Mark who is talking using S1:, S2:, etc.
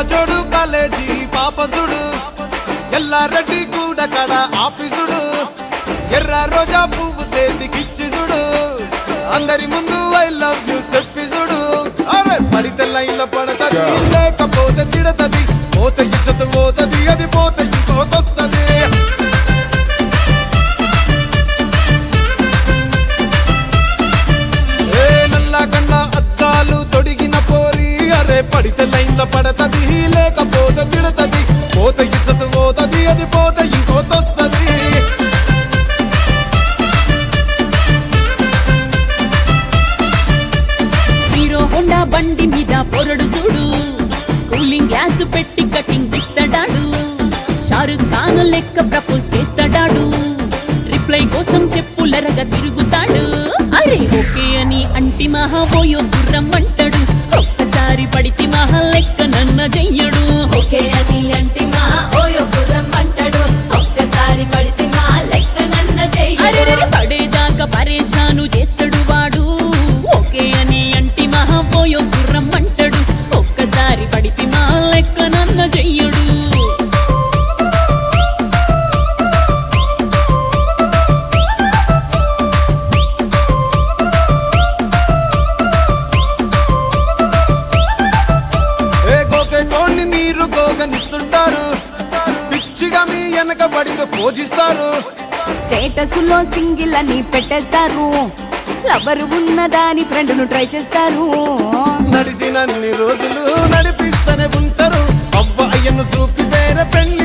S1: జోడు కాలేజీ పాపసుడు ఎల్లారెడ్డి కూడా కడ ఆఫీసుడు ఎర్ర రోజా పువ్వు సేతికిచ్చి చూడు అందరి ముందు ఐ లవ్ యూ చెప్పిసుడు అరే పడితే లైన్ల పడతది లేకపోతే తిడతది పోత ఇచ్చత పోతది అది పోత ఇంకోతొస్తది పడితే లైన్ల పడతది లేకపోతే తిడతది పోత ఇచ్చత పోతది అది పోత ఇంకోతొస్తది
S2: హీరో హోండా బండి మీద పొరడు చూడు కూలింగ్ గ్లాస్ పెట్టి కటింగ్ ఇస్తాడాడు షారుఖ్ ఖాన్ లెక్క ప్రపోజ్ చేస్తాడాడు రిప్లై కోసం చెప్పులరగా తిరుగుతాడు అరే ఓకే అని అంటి మహాబోయో గుర్రం అంటాడు ఒక్కసారి పడితే మహా లెక్క నన్న చెయ్యడు
S3: ఓకే అని అంటి మహా ఓయో గుర్రం అంటాడు ఒక్కసారి పడితే మహా లెక్క నన్న చెయ్యడు
S2: పడేదాకా పరేషాను చేస్తాడు వాడు ఓకే అని అంటి మహా ఓయో గుర్రం అంటాడు ఒక్కసారి పడితే మహా లెక్క నన్న చెయ్యడు
S1: పిచ్చిగా మీ వెనకబడితో పూజిస్తారు
S4: స్టేటస్ లో సింగిల్ అని పెట్టేస్తారు లవర్ ఉన్నదాని ఫ్రెండ్ ను ట్రై చేస్తారు
S1: నడిచినన్ని రోజులు నడిపిస్తూనే ఉంటారు అవ్వ అయ్యను చూపి వేరే ఫ్రెండ్